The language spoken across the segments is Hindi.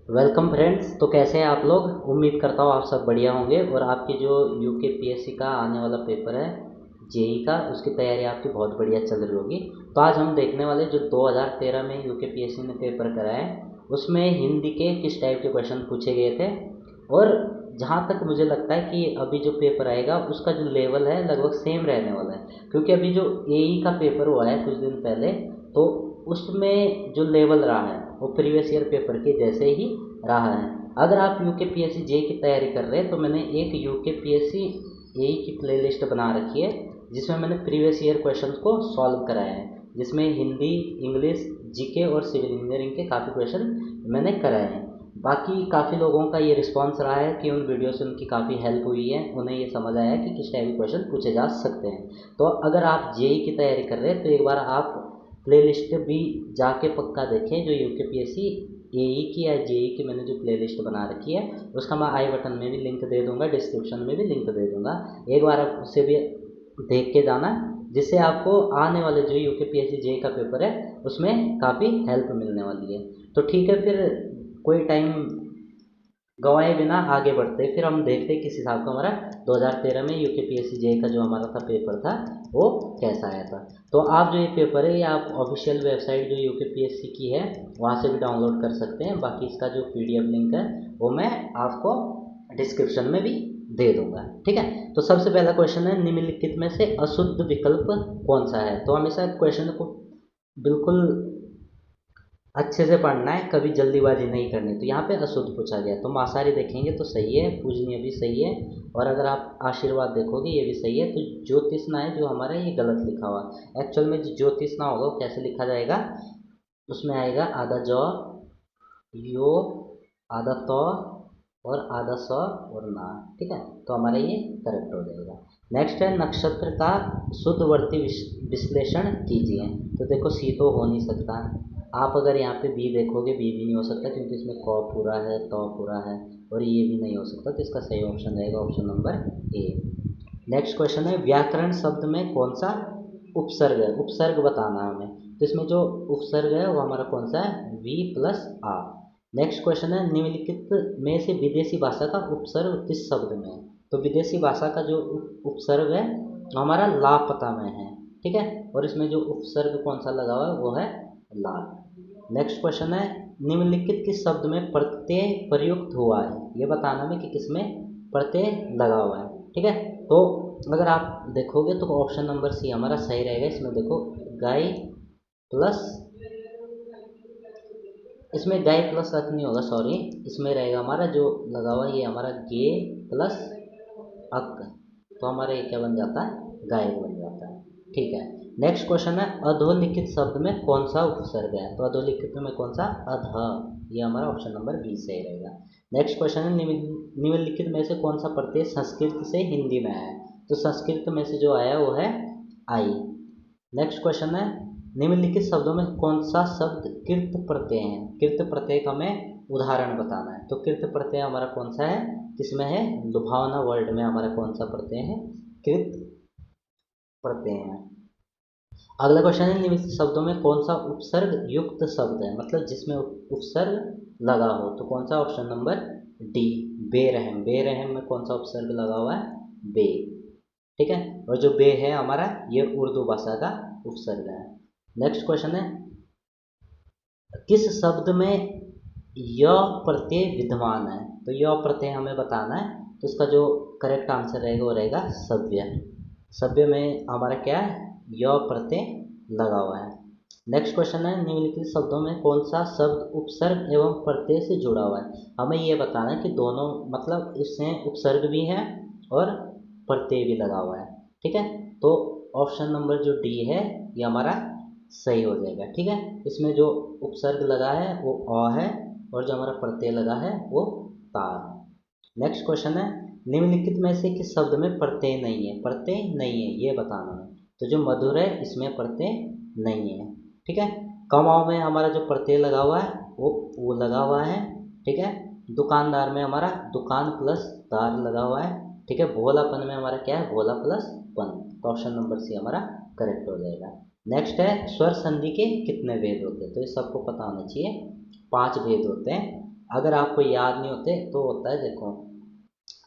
Welcome friends. तो कैसे हैं आप लोग? उम्मीद करता हूँ आप सब बढ़िया होंगे और आपकी जो यूके पीएससी का आने वाला पेपर है जेई का, उसकी तैयारी आपकी बहुत बढ़िया चल रही होगी। तो आज हम देखने वाले जो 2013 में यूके पीएससी ने पेपर कराया उसमें हिंदी के किस टाइप के क्वेश्चन पूछे गए थे। और जहाँ तक मुझे लगता है कि अभी जो पेपर आएगा उसका जो लेवल है लगभग सेम रहने वाला है, क्योंकि अभी जो एई का पेपर हुआ है कुछ दिन पहले, तो उसमें जो लेवल रहा है वो प्रीवियस ईयर पेपर के जैसे ही रहा है। अगर आप यूके पीएससी जेई की तैयारी कर रहे हैं तो मैंने एक यूके पीएससी एई की प्लेलिस्ट बना रखी है जिसमें मैंने प्रीवियस ईयर क्वेश्चंस को सॉल्व कराया है, जिसमें हिंदी, इंग्लिश, जीके और सिविल इंजीनियरिंग के काफ़ी क्वेश्चन मैंने कराए हैं। बाकी काफ़ी लोगों का ये रिस्पांस रहा है कि उन वीडियो से उनकी काफ़ी हेल्प हुई है, उन्हें ये समझ आया कि किस टाइप के क्वेश्चन पूछे जा सकते हैं। तो अगर आप जेई की तैयारी कर रहे हैं तो एक बार आप प्लेलिस्ट भी जाके पक्का देखें, जो यूके पीएससी एई की या जेई की मैंने जो प्लेलिस्ट बना रखी है उसका मैं आई बटन में भी लिंक दे दूंगा, डिस्क्रिप्शन में भी लिंक दे दूंगा। एक बार आप उसे भी देख के जाना, जिससे आपको आने वाले जो यूके पीएससी जेई का पेपर है उसमें काफ़ी हेल्प मिलने वाली है। तो ठीक है, फिर कोई टाइम गवाए बिना आगे बढ़ते फिर हम देखते किस हिसाब का हमारा 2013 में यूके पीएससी जेई का जो हमारा था पेपर था वो कैसा आया था। तो आप जो ये पेपर है ये आप ऑफिशियल वेबसाइट जो यूके पीएससी की है वहाँ से भी डाउनलोड कर सकते हैं। बाकी इसका जो पीडीएफ लिंक है वो मैं आपको डिस्क्रिप्शन में भी दे दूंगा। ठीक है, तो सबसे पहला क्वेश्चन है, निम्नलिखित में से अशुद्ध विकल्प कौन सा है। तो हमेशा क्वेश्चन को बिल्कुल अच्छे से पढ़ना है, कभी जल्दीबाजी नहीं करनी। तो यहाँ पे अशुद्ध पूछा गया, तो मांसाहारी देखेंगे तो सही है, पूजनीय भी सही है, और अगर आप आशीर्वाद देखोगे ये भी सही है। तो ज्योतिषना है जो हमारा ये गलत लिखा हुआ। एक्चुअल में जो ज्योतिषना होगा वो कैसे लिखा जाएगा, उसमें आएगा आधा जौ, यो, आधा तो और आधा स और ना। ठीक है, तो हमारा ये करेक्ट हो जाएगा। नेक्स्ट है, नक्षत्र का शुद्धवर्ती विश्लेषण कीजिए। तो देखो सी तो हो नहीं सकता, आप अगर यहाँ पे बी देखोगे बी भी नहीं हो सकता क्योंकि इसमें क पूरा है, तो पूरा है, और ये भी नहीं हो सकता। तो इसका सही ऑप्शन रहेगा option number A. Next question है, व्याकरण शब्द में कौन सा उपसर्ग है। उपसर्ग बताना है हमें, तो इसमें जो उपसर्ग है वो हमारा कौन सा है, वी प्लस आ। नेक्स्ट क्वेश्चन है, निम्नलिखित में से विदेशी भाषा का उपसर्ग किस शब्द में है। तो विदेशी भाषा का जो उपसर्ग है वो हमारा लापता में है। ठीक है, और इसमें जो उपसर्ग कौन सा लगा हुआ है वो है ला। नेक्स्ट क्वेश्चन है, निम्नलिखित किस शब्द में प्रत्यय प्रयुक्त हुआ है। ये बताना है कि किसमें प्रत्यय लगा हुआ है। ठीक है, तो अगर आप देखोगे तो ऑप्शन नंबर सी हमारा सही रहेगा। इसमें देखो गाय प्लस, इसमें गाय प्लस अक नहीं होगा, सॉरी, इसमें रहेगा हमारा जो लगा हुआ ये हमारा गे प्लस अक, तो हमारा ये क्या बन जाता है, गाय बन जाता है। ठीक है, नेक्स्ट क्वेश्चन है, अधोलिखित शब्द में कौन सा उपसर्ग है। तो अधोलिखित में कौन सा, अध, ये हमारा ऑप्शन नंबर बी सही रहेगा। नेक्स्ट क्वेश्चन है, निम्नलिखित में से कौन सा प्रत्यय संस्कृत से हिंदी में आया है। तो संस्कृत में से जो आया वो है आई। नेक्स्ट क्वेश्चन है, निम्नलिखित शब्दों में कौन सा शब्द कृत प्रत्यय है। कृत प्रत्यय का हमें उदाहरण बताना है। तो कृत प्रत्यय हमारा कौन सा है, किसमें है, लुभावना वर्ड में हमारा कौन सा प्रत्यय है, कृत प्रत्यय है। अगला क्वेश्चन है, निम्नलिखित शब्दों में कौन सा उपसर्ग युक्त शब्द है, मतलब जिसमें उपसर्ग लगा हो। तो कौन सा, ऑप्शन नंबर डी, बेरहम। बेरहम में कौन सा उपसर्ग लगा हुआ है, बे। ठीक है, और जो बे है हमारा ये उर्दू भाषा का उपसर्ग है। नेक्स्ट क्वेश्चन है, किस शब्द में य प्रत्यय विद्यमान है। तो य प्रत्यय हमें बताना है, तो इसका जो करेक्ट आंसर रहेगा वो रहेगा सभ्य। सभ्य में हमारा क्या है, य प्रत्यय लगा हुआ है। नेक्स्ट क्वेश्चन है, निम्नलिखित शब्दों में कौन सा शब्द उपसर्ग एवं प्रत्यय से जुड़ा हुआ है। हमें ये बताना है कि दोनों, मतलब इसमें उपसर्ग भी है और प्रत्यय भी लगा हुआ है। ठीक है, तो ऑप्शन नंबर जो डी है ये हमारा सही हो जाएगा। ठीक है, इसमें जो उपसर्ग लगा है वो अ है और जो हमारा प्रत्यय लगा है वो ता। नेक्स्ट क्वेश्चन है, निम्नलिखित में से किस शब्द में प्रत्यय नहीं है। प्रत्यय नहीं है ये बताना है, तो जो मधुर है इसमें प्रत्यय नहीं है। ठीक है, कमाओ में हमारा जो प्रत्यय लगा हुआ है वो लगा हुआ है। ठीक है, दुकानदार में हमारा दुकान प्लस दार लगा हुआ है। ठीक है, भोलापन में हमारा क्या है, भोला प्लस पन। तो ऑप्शन नंबर सी हमारा करेक्ट हो जाएगा। नेक्स्ट है, स्वर संधि के कितने भेद होते हैं। तो ये सबको पता होना चाहिए, 5 भेद होते हैं। अगर आपको याद नहीं होते तो होता है, देखो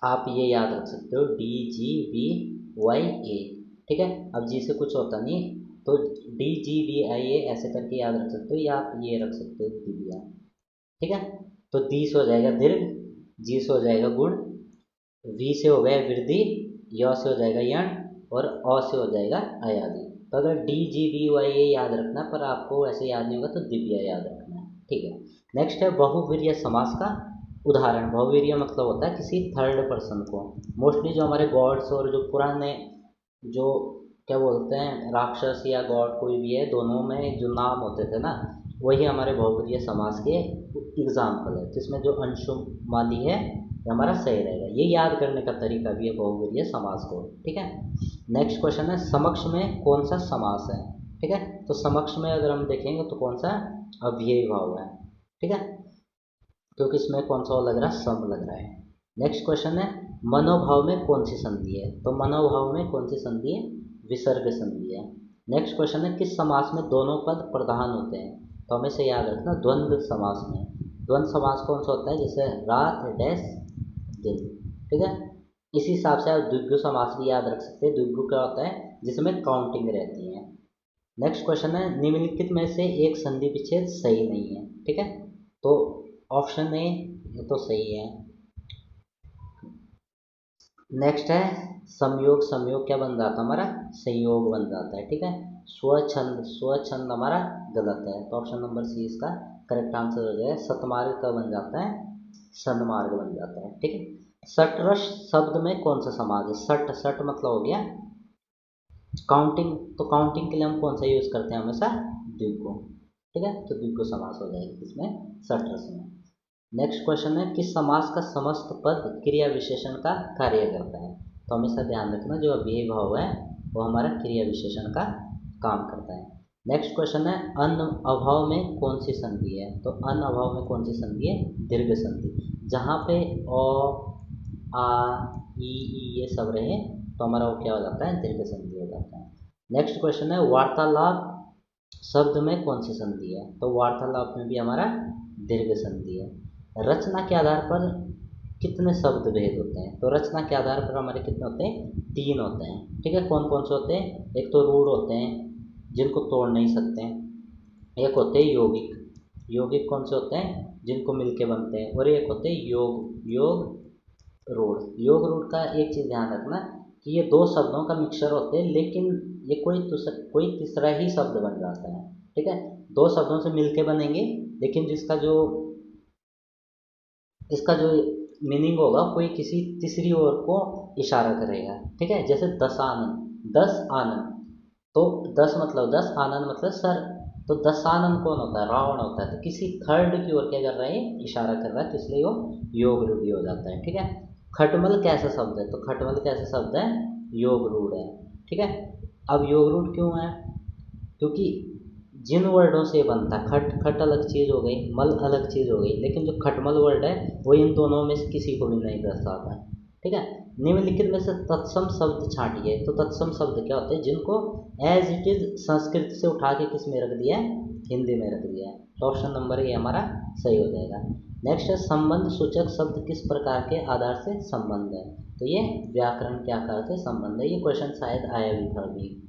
आप ये याद रख सकते हो DGVYA, ठीक है। अब जी से कुछ होता नहीं, तो DGVIA ऐसे करके याद रख सकते हो, या आप ये रख सकते हो दिव्या, ठीक है। तो दी से हो जाएगा दीर्घ, जी से हो जाएगा गुण, वी से हो गया वृद्धि, य से हो जाएगा यण, और अ से हो जाएगा अयादि। तो अगर DGVYA याद रखना है, पर आपको ऐसे याद नहीं होगा तो दिव्या याद रखना है, ठीक है। नेक्स्ट है बहुवीर्य समास का उदाहरण। बहुवीर्य मतलब होता है किसी थर्ड पर्सन को। मोस्टली जो हमारे गॉड्स और जो पुराने जो क्या बोलते हैं राक्षस या गॉड कोई भी है, दोनों में जो नाम होते थे ना, वही हमारे बहुवीर्य समास के एग्जाम्पल है, जिसमें जो अंशुमानी है ये हमारा सही रहेगा। ये याद करने का तरीका भी है बहुवीर्य समास को, ठीक है। नेक्स्ट क्वेश्चन है समक्ष में कौन सा समास है, ठीक है। तो समक्ष में अगर हम देखेंगे तो कौन सा अव्ययी भाव है, ठीक है, क्योंकि इसमें कौन सा लग रहा है, सम लग रहा है। नेक्स्ट क्वेश्चन है मनोभाव में कौन सी संधि है, तो मनोभाव में कौन सी संधि है, विसर्ग संधि है। नेक्स्ट क्वेश्चन है किस समास में दोनों पद प्रधान होते हैं, तो हमें से याद रखना द्वंद्व समास में। द्वंद्व समास कौन सा होता है, जैसे रात डैश दिन, ठीक है। इसी हिसाब से आप द्विगु समास भी याद रख सकते हैं। द्विगु क्या होता है, जिसमें काउंटिंग रहती है। नेक्स्ट क्वेश्चन है निम्नलिखित में से एक संधि विच्छेद सही नहीं है, ठीक है। तो ऑप्शन ए ये तो सही है। नेक्स्ट है संयोग, संयोग क्या बन जाता है हमारा, संयोग बन जाता है, ठीक है। स्वच्छंद, स्वच्छंद हमारा गलत है, तो ऑप्शन नंबर सी इसका करेक्ट आंसर हो जाएगा। सतमार्ग का बन जाता है, सन्मार्ग बन जाता है, ठीक है। सटरस शब्द में कौन सा समाज है, सट, सट मतलब हो गया काउंटिंग, तो काउंटिंग के लिए हम कौन सा यूज करते हैं हमेशा, द्विगु, ठीक है। तो द्विगु समास हो जाएगा इसमें सटरस में। नेक्स्ट क्वेश्चन है किस समास का समस्त पद क्रिया विशेषण का कार्य करता है, तो हमेशा ध्यान रखना जो अव्ययी भाव है वो हमारा क्रिया विशेषण का काम करता है। नेक्स्ट क्वेश्चन है अन अभाव में कौन सी संधि है, तो अन अभाव में कौन सी संधि है, दीर्घ संधि। जहाँ पे अ आ ई ये सब रहे तो हमारा वो क्या हो जाता है, दीर्घ संधि हो जाता है। नेक्स्ट क्वेश्चन है वार्तालाप शब्द में कौन सी संधि है, तो वार्तालाप में भी हमारा दीर्घ संधि है। रचना के आधार पर कितने शब्द भेद होते हैं, तो रचना के आधार पर हमारे कितने होते हैं, 3 होते हैं, ठीक है। कौन कौन से होते हैं, एक तो रूढ़ होते हैं जिनको तोड़ नहीं सकते हैं, एक होते हैं यौगिक, यौगिक कौन से होते हैं, जिनको मिलके बनते हैं, और एक होते हैं योग, योग रूढ़। योग रूढ़ का एक चीज़ ध्यान रखना कि ये 2 शब्दों का मिक्सचर होते हैं, लेकिन ये कोई तीसरा ही शब्द बन जाता है, ठीक है। 2 शब्दों से मिलके बनेंगे, लेकिन इसका जो मीनिंग होगा कोई किसी तीसरी ओर को इशारा करेगा, ठीक है। जैसे दशानन, 10 आनंद, तो 10 मतलब 10, आनंद मतलब सर, तो दशानन कौन होता है, रावण होता है, तो किसी थर्ड की ओर क्या कर रहा है, इशारा कर रहा है, तो इसलिए वो योग रूढ़ी हो जाता है, ठीक है। खटमल कैसा शब्द है, तो खटमल कैसा शब्द है, योग रूढ़ है, ठीक है। अब योग रूढ़ क्यों है, क्योंकि जिन वर्डों से बनता है, खट खट अलग चीज़ हो गई, मल अलग चीज़ हो गई, लेकिन जो खटमल वर्ड है वो इन दोनों में से किसी को भी नहीं दर्शाता है, ठीक है। निम्नलिखित में से तत्सम शब्द छांटिए, तो तत्सम शब्द क्या होते हैं, जिनको एज इट इज संस्कृत से उठा के किस में रख दिया है, हिंदी में रख दिया है, तो ऑप्शन नंबर ये हमारा सही हो जाएगा। नेक्स्ट है संबंध सूचक शब्द किस प्रकार के आधार से संबंध है, तो ये व्याकरण के आकार से संबंध है। ये क्वेश्चन शायद आया भी था अभी।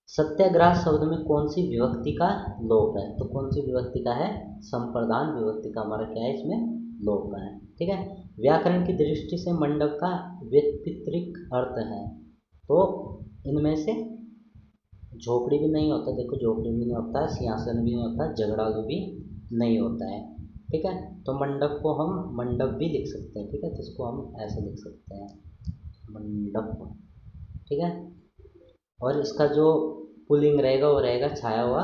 सत्याग्रह शब्द में कौन सी विभक्ति का लोप है, तो कौन सी विभक्ति का है, संप्रदान विभक्ति का हमारा क्या है, इसमें लोप है, ठीक है। व्याकरण की दृष्टि से मंडप का व्युत्पत्तिक अर्थ है, तो इनमें से झोपड़ी भी नहीं होता, देखो झोपड़ी भी नहीं होता है, सिंहासन भी नहीं होता, झगड़ालू भी नहीं होता है, ठीक है। तो मंडप को हम मंडप भी लिख सकते हैं, ठीक है, तो इसको हम ऐसे लिख सकते हैं मंडप, ठीक है। और इसका जो पुलिंग रहेगा वो रहेगा छाया हुआ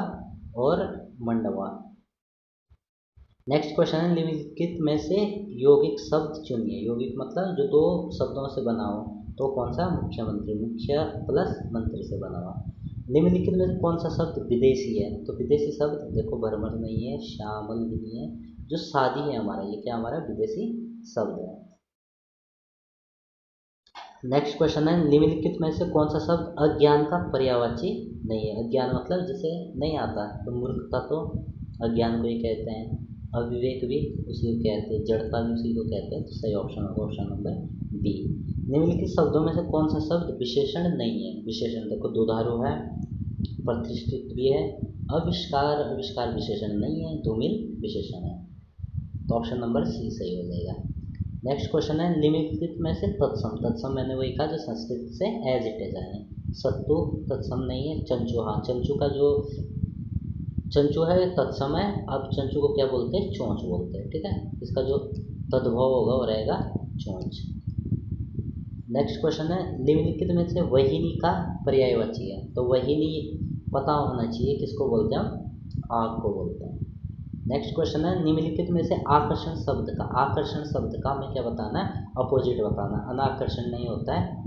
और मंडवा। नेक्स्ट क्वेश्चन है निम्नलिखित में से यौगिक शब्द चुनिए, यौगिक मतलब जो 2 शब्दों से बना हो, तो कौन सा, मुख्यमंत्री, मुख्य प्लस मंत्री से बना हुआ। निम्नलिखित में कौन सा शब्द विदेशी है, तो विदेशी शब्द देखो भ्रमर नहीं है, श्यामल भी नहीं है, जो शादी है हमारा, ये क्या हमारा विदेशी शब्द है। नेक्स्ट क्वेश्चन है निम्नलिखित में से कौन सा शब्द अज्ञान का पर्यायवाची नहीं है, अज्ञान मतलब जिसे नहीं आता, तो मूर्खता तो अज्ञान को ही कहते हैं। अविवेक भी उसी को कहते हैं, जड़ता भी उसी को कहते हैं। तो सही ऑप्शन होगा ऑप्शन नंबर बी। निम्नलिखित शब्दों में से कौन सा शब्द विशेषण नहीं है? विशेषण देखो, दुधारू है, प्रतिष्ठित भी है, आविष्कार आविष्कार विशेषण नहीं है, धूमिल विशेषण है। तो ऑप्शन नंबर सी सही हो जाएगा। नेक्स्ट क्वेश्चन है निम्नलिखित में से तत्सम, तत्सम मैंने वही कहा जो संस्कृत से एज इट इज आए। सत्तू तत्सम नहीं है। चंचू, हाँ चंचू का जो चंचू है तत्सम है। अब चंचू को क्या बोलते हैं? चोंच बोलते हैं, ठीक है। इसका जो तद्भव होगा वो रहेगा चोंच। नेक्स्ट क्वेश्चन है निम्नलिखित में से वहिनी का पर्यायवाची है। तो वहिनी पता होना चाहिए किसको बोलते हैं हम? आग को बोलते हैं। नेक्स्ट क्वेश्चन है निम्नलिखित में से आकर्षण शब्द का, आकर्षण शब्द का हमें क्या बताना है? अपोजिट बताना। अनाकर्षण नहीं होता है,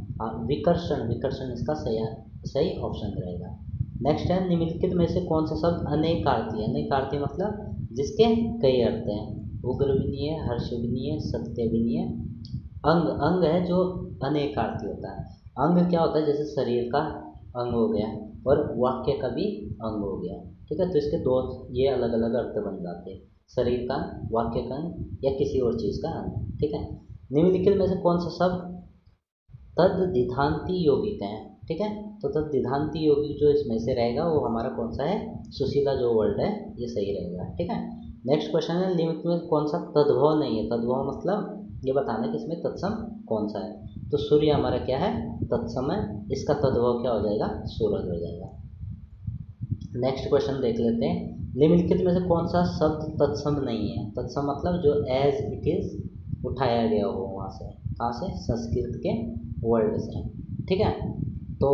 विकर्षण, विकर्षण इसका सही ऑप्शन रहेगा। नेक्स्ट है निम्नलिखित में से कौन सा शब्द अनेकार्थी है? अनेकार्थी मतलब जिसके कई अर्थ हैं। उग्र भी नहीं है, हर्ष भी नहीं है, सत्य भी नहीं है। अंग, अंग है जो अनेकार्थी होता है। अंग क्या होता है? जैसे शरीर का अंग हो गया और वाक्य का भी अंग हो गया, ठीक है। तो इसके दो ये अलग अलग अर्थ बन जाते हैं, शरीर का, वाक्य का अंग या किसी और चीज़ का अंग, ठीक है। निम्नलिखित में से कौन सा शब्द तद्धितांती यौगिक है? ठीक है। तो तद्धितांती यौगिक जो इसमें से रहेगा वो हमारा कौन सा है? सुशीला जो वर्ड है ये सही रहेगा, ठीक है। नेक्स्ट क्वेश्चन है निम्नलिखित में कौन सा तद्भव नहीं है? तद्भव मतलब ये बताना कि इसमें तत्सम कौन सा है। तो सूर्य हमारा क्या है? तत्सम है। इसका तद्भव क्या हो जाएगा? सूरज हो जाएगा। नेक्स्ट क्वेश्चन देख लेते हैं निम्नलिखित में से कौन सा शब्द तत्सम नहीं है? तत्सम मतलब जो एज इट इज उठाया गया हो वहाँ से, कहाँ से? संस्कृत के वर्ड से, ठीक है। तो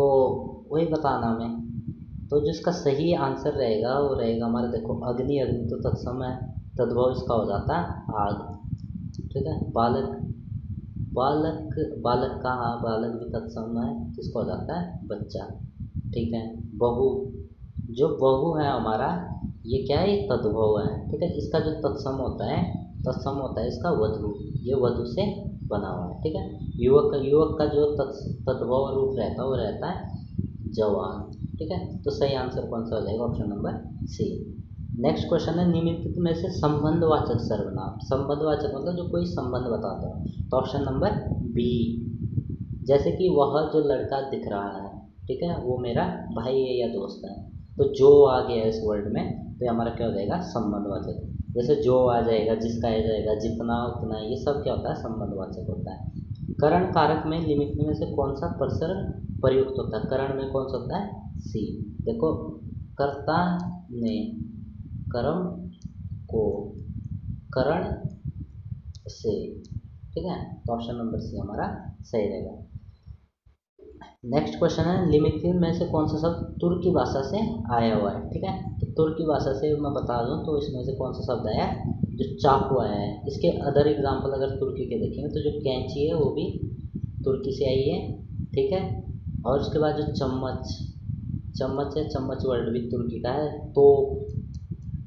वही बताना हमें। तो जिसका सही आंसर रहेगा वो रहेगा हमारा, देखो अग्नि, अग्नि तो तत्सम है, तद्भव इसका हो जाता है आग, ठीक है। बालक, बालक, बालक का, हाँ बालक भी तत्सम है, किसको हो जाता है? बच्चा, ठीक है। बहु, जो बहु है हमारा ये क्या है? ये तद्भव है, ठीक है। इसका जो तत्सम होता है, तत्सम होता है इसका वधु, ये वधु से बना हुआ है, ठीक है। युवक, युवक का जो तद्भव रूप रहता है वो रहता है जवान, ठीक है। तो सही आंसर कौन सा हो जाएगा? Option number C. Next question है निम्नलिखित में से संबंधवाचक सर्वनाम, संबंधवाचक मतलब जो कोई संबंध बताता है। तो ऑप्शन नंबर बी। जैसे कि वह जो लड़का दिख रहा है, ठीक है, वो मेरा भाई है या दोस्त है। तो जो आ गया है इस वर्ड में तो ये हमारा क्या हो जाएगा? संबंधवाचक। जैसे जो आ जाएगा, जिसका आ जाएगा, जितना उतना, ये सब क्या होता है? संबंधवाचक होता है। करण कारक में निम्नलिखित में से कौन सा प्रसर प्रयुक्त होता है? करण में कौन सा होता है? सी। देखो, कर्ता ने कर्म को करण से, ठीक है। तो ऑप्शन नंबर सी हमारा सही रहेगा। नेक्स्ट क्वेश्चन है निम्नलिखित में से कौन सा शब्द तुर्की भाषा से आया हुआ है? ठीक है। तो तुर्की भाषा से मैं बता दूं तो इसमें से कौन सा शब्द आया? जो चाकू आया है। इसके अदर एग्जाम्पल अगर तुर्की के देखेंगे तो जो कैंची है वो भी तुर्की से आई है, ठीक है। और उसके बाद जो चम्मच, चम्मच है, चम्मच वर्ड भी तुर्की का है। तो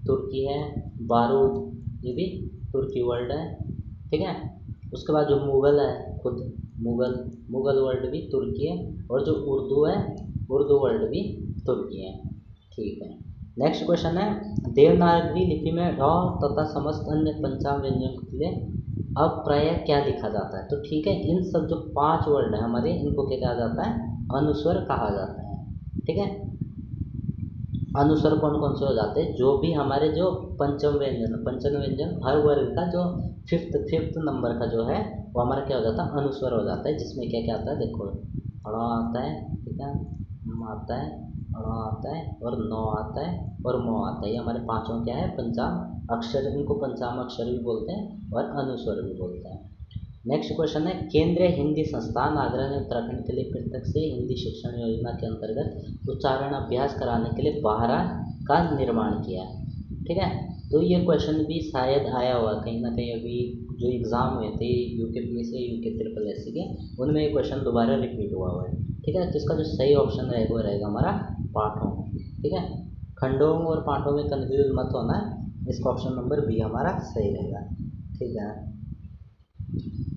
तुर्की है, बारूद ये भी तुर्की वर्ड है, ठीक है। उसके बाद जो मुग़ल है, खुद मुग़ल, मुग़ल वर्ड भी तुर्की है। और जो उर्दू है, उर्दू वर्ड भी तुर्की है, ठीक है। नेक्स्ट क्वेश्चन है देवनागरी लिपि में ढ तथा समस्त अन्य पंचांग व्यंजनों के लिए अब प्रायः क्या लिखा जाता है? तो ठीक है, इन सब जो 5 वर्ड है हमारे, इनको क्या कहा जाता है? अनुस्वर कहा जाता है, ठीक है। अनुस्वर कौन कौन से हो जाते हैं? जो भी हमारे जो पंचम व्यंजन, पंचम व्यंजन हर वर्ग का जो फिफ्थ नंबर का जो है वो हमारा क्या हो जाता है? अनुस्वर हो जाता है। जिसमें क्या क्या आता है? देखो, अ आता है, ठीक है, म आता है, अ आता है और नौ आता है और मो आता है। ये हमारे पांचों क्या है? पंचाम अक्षर, इनको पंचाम अक्षर भी बोलते हैं और अनुस्वर भी बोलते हैं। नेक्स्ट क्वेश्चन है केंद्रीय हिंदी संस्थान आगरा ने उत्तराखंड के लिए पृथक से हिंदी शिक्षण योजना के अंतर्गत उच्चारण अभ्यास कराने के लिए बाहरा का निर्माण किया, ठीक है। तो ये क्वेश्चन भी शायद आया हुआ कहीं ना कहीं, अभी जो एग्ज़ाम हुए थे UKPSC UK SSSC के, उनमें ये क्वेश्चन दोबारा रिपीट हुआ है, ठीक है। तो इसका जो सही ऑप्शन रहेगा वो रहेगा हमारा पाठों, ठीक है। खंडों और पाठों में कन्फ्यूज मत होना, इसका ऑप्शन नंबर बी हमारा सही रहेगा, ठीक है।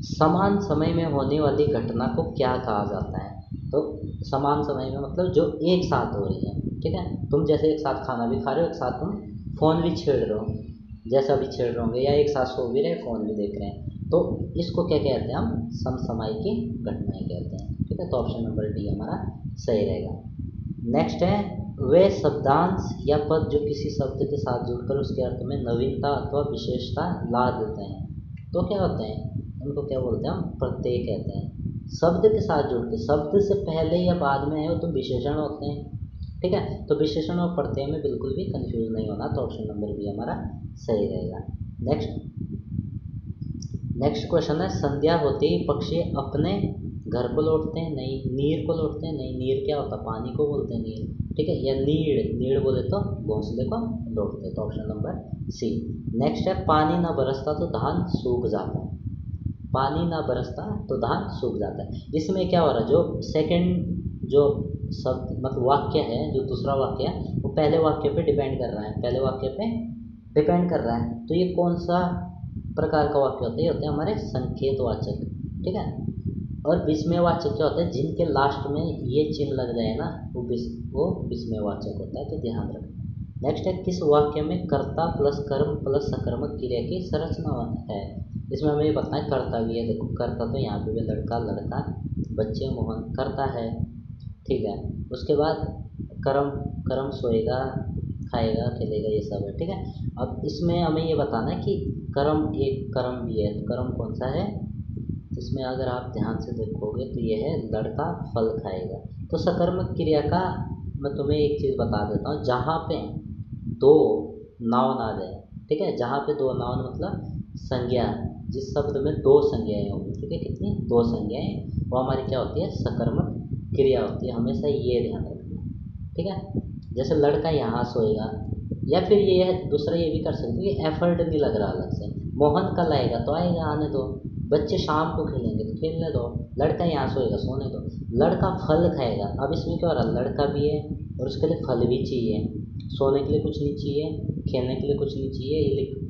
समान समय में होने वाली घटना को क्या कहा जाता है? तो समान समय में मतलब जो एक साथ हो रही है, ठीक है। तुम जैसे एक साथ खाना भी खा रहे हो, एक साथ तुम फ़ोन भी छेड़ रहे हो, जैसे अभी छेड़ रहे होंगे या एक साथ सो भी रहे फ़ोन भी देख रहे हैं, तो इसको क्या कहते हैं, हम समसामयिकी घटनाएं कहते हैं। ठीक है, तो ऑप्शन नंबर डी हमारा सही रहेगा। नेक्स्ट है, वे शब्दांश या पद जो किसी शब्द के साथ जुड़कर उसके अर्थ में नवीनता अथवा विशेषता ला देते हैं, तो क्या होते हैं, उनको क्या बोलते हैं, हम प्रत्यय कहते हैं। शब्द के साथ जुड़ के, शब्द से पहले या बाद में है तो विशेषण होते हैं। ठीक है, तो विशेषण और प्रत्यय में बिल्कुल भी कंफ्यूज नहीं होना, तो ऑप्शन नंबर बी हमारा सही रहेगा। नेक्स्ट क्वेश्चन है, संध्या होते ही पक्षी अपने घर को लौटते हैं, नहीं नीर को लौटते हैं, नहीं नीर क्या होता है, पानी को बोलते हैं नीर। ठीक है, या नीड़ बोले तो घोंसले को लौटते हैं, तो ऑप्शन नंबर सी। नेक्स्ट है, पानी ना बरसता तो धान सूख जाता है, पानी ना बरसता तो धान सूख जाता है। इसमें क्या हो रहा है, जो सेकंड जो शब्द मतलब वाक्य है, जो दूसरा वाक्य है वो पहले वाक्य पे डिपेंड कर रहा है, पहले वाक्य पे डिपेंड कर रहा है। तो ये कौन सा प्रकार का वाक्य होता है, ये होते हैं हमारे संकेतवाचक। ठीक है, और विस्मयवाचक क्या होता है, जिनके लास्ट में ये चिन्ह लग जाए ना, वो विस्मयवाचक होता है, तो ध्यान रखना। नेक्स्ट है, किस वाक्य में कर्ता प्लस कर्म प्लस सकर्मक क्रिया की संरचना है। इसमें हमें ये बताना है, कर्ता भी है, देखो कर्ता तो यहाँ पे भी लड़का बच्चे मोहन करता है। ठीक है, उसके बाद कर्म, कर्म सोएगा खाएगा खेलेगा ये सब है। ठीक है, अब इसमें हमें ये बताना है कि कर्म, एक कर्म भी है, तो कर्म कौन सा है, इसमें अगर आप ध्यान से देखोगे तो ये है लड़का फल खाएगा। तो सकर्मक क्रिया का मैं तुम्हें एक चीज़ बता देता हूँ, जहाँ पे दो नाउन आ जाए, ठीक है, जहाँ पे दो नाउन मतलब संज्ञा, जिस शब्द में दो संज्ञाएं होंगी, ठीक है, कितनी, दो संज्ञाएं, वो हमारी क्या होती है, सकर्मक क्रिया होती है, हमेशा ये ध्यान रखना। ठीक है, जैसे लड़का यहाँ सोएगा, या फिर ये दूसरा ये भी कर सकते हो कि एफर्ट नहीं लग रहा अलग से, मोहन कल आएगा तो आएगा, आने दो, बच्चे शाम को खेलेंगे तो खेलने दो, लड़का यहाँ सोएगा सोने दो, लड़का फल खाएगा। अब इसमें क्या हो रहा है, लड़का भी है और उसके लिए फल भी चाहिए, सोने के लिए कुछ नहीं चाहिए, खेलने के लिए कुछ नहीं चाहिए, ये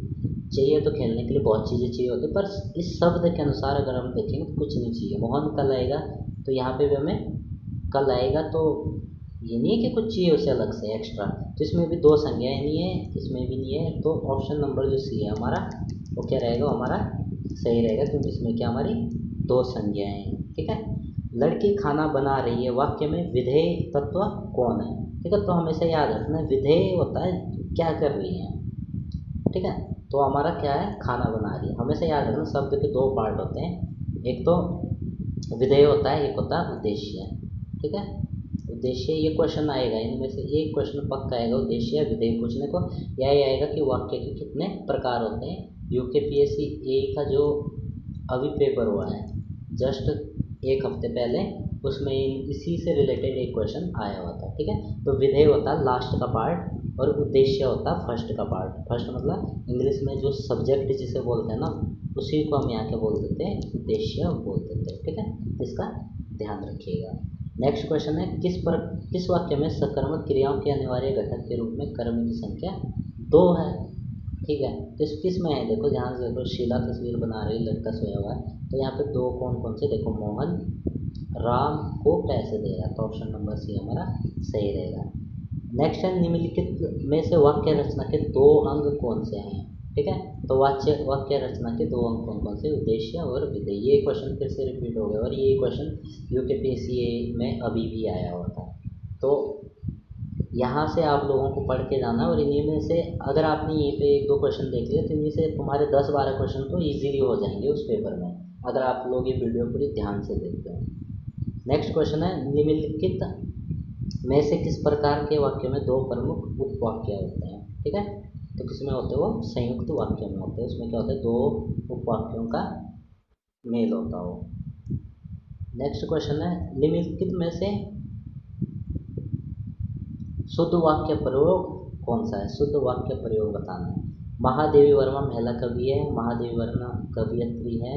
चाहिए तो खेलने के लिए बहुत चीज़ें चाहिए होती है, पर इस शब्द के अनुसार अगर हम देखेंगे तो कुछ नहीं चाहिए। मोहन कल आएगा, तो यहाँ पे भी हमें कल आएगा, तो ये नहीं है कि कुछ चाहिए उसे अलग से एक्स्ट्रा, तो इसमें भी दो संज्ञाएं नहीं है, इसमें भी नहीं है, तो ऑप्शन नंबर जो सी है हमारा, वो क्या रहेगा, हमारा सही रहेगा, क्योंकि इसमें क्या हमारी दो संज्ञाएं हैं। ठीक है, लड़की खाना बना रही है, वाक्य में विधेय तत्व कौन है। ठीक है, तो हमेशा याद रखना, विधेय होता है क्या कर रही है। ठीक है, तो हमारा क्या है, खाना बना रही है। हमेशा याद रखना, शब्द के दो पार्ट होते हैं, एक तो विधेय होता है, एक होता है उद्देश्य। ठीक है, उद्देश्य, ये क्वेश्चन आएगा, इनमें से एक क्वेश्चन पक्का आएगा, उद्देश्य या विधेय पूछने को। यही आएगा कि वाक्य के कितने प्रकार होते हैं। यूकेपीएससी ए का जो अभी पेपर हुआ है जस्ट एक हफ्ते पहले, उसमें इसी से रिलेटेड एक क्वेश्चन आया हुआ था। ठीक है, तो विधेय होता है लास्ट का पार्ट और उद्देश्य होता है फर्स्ट का पार्ट। फर्स्ट मतलब इंग्लिश में जो सब्जेक्ट जिसे बोलते हैं ना, उसी को हम यहाँ के बोल देते हैं उद्देश्य बोल देते हैं। ठीक है, इसका ध्यान रखिएगा। नेक्स्ट क्वेश्चन है, किस वाक्य में सकर्मक क्रियाओं के अनिवार्य घटक के रूप में कर्म की संख्या 2 है। ठीक है, तो किस में है, देखो ध्यान से देखो, शीला तस्वीर बना रही, लड़का सोया हुआ है, तो यहाँ पे दो कौन कौन से, देखो मोहन राम को पैसे दे रहा है, तो ऑप्शन नंबर सी हमारा सही रहेगा। नेक्स्ट है, निम्नलिखित में से वाक्य रचना के दो अंग कौन से हैं। ठीक है, तो वाक्य रचना के दो अंग कौन कौन से, उद्देश्य और विधेय। ये क्वेश्चन फिर से रिपीट हो गया, और ये क्वेश्चन यूकेपीएससी में अभी भी आया हुआ था, तो यहाँ से आप लोगों को पढ़ के जाना, और इन्हीं में से अगर आपने यहीं पे एक दो क्वेश्चन देख लिया तो इन्हीं से तुम्हारे 10-12 क्वेश्चन तो इजीली हो जाएंगे उस पेपर में, अगर आप लोग ये वीडियो पूरी ध्यान से देखते हो। नेक्स्ट क्वेश्चन है, निम्नलिखित में से किस प्रकार के वाक्य में दो प्रमुख उपवाक्य होते हैं। ठीक है, तो किसमें होते हैं, वो संयुक्त वाक्य में होते हैं, उसमें क्या होता है, दो उपवाक्यों का मेल होता हो। नेक्स्ट क्वेश्चन है, निम्नलिखित में से शुद्ध वाक्य प्रयोग कौन सा है, शुद्ध वाक्य प्रयोग बताना है। महादेवी वर्मा महिला कवि है, महादेवी वर्मा कवियत्री है,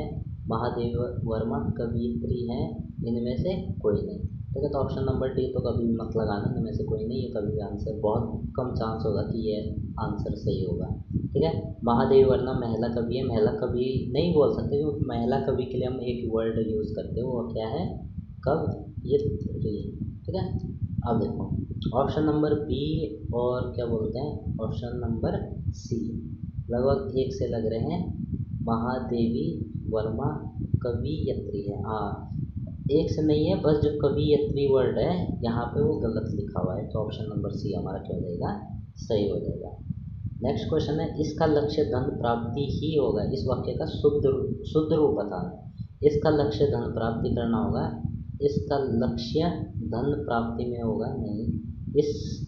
महादेवी वर्मा कवियत्री है, इनमें से कोई नहीं। ठीक है, तो ऑप्शन नंबर डी तो कभी मत लगाना, इनमें से कोई नहीं, ये कभी आंसर बहुत कम चांस होगा कि ये आंसर सही होगा। ठीक है, महादेवी वर्मा महिला कवि है, महिला कवि नहीं बोल सकते क्योंकि महिला कवि के लिए हम एक वर्ड यूज़ करते हैं, वो क्या है, कवयित्री। ठीक है, अब देखो ऑप्शन नंबर बी और क्या बोलते हैं, ऑप्शन नंबर सी, लगभग एक से लग रहे हैं। महादेवी वर्मा कवियत्री है, हाँ एक से नहीं है, बस जो कवियत्री वर्ड है यहाँ पे वो गलत लिखा हुआ है, तो ऑप्शन नंबर सी हमारा क्या हो जाएगा, सही हो जाएगा। नेक्स्ट क्वेश्चन है, इसका लक्ष्य धन प्राप्ति ही होगा, इस वाक्य का शुद्ध रूप बताना। इसका लक्ष्य धन प्राप्ति करना होगा, इसका लक्ष्य धन प्राप्ति में होगा नहीं,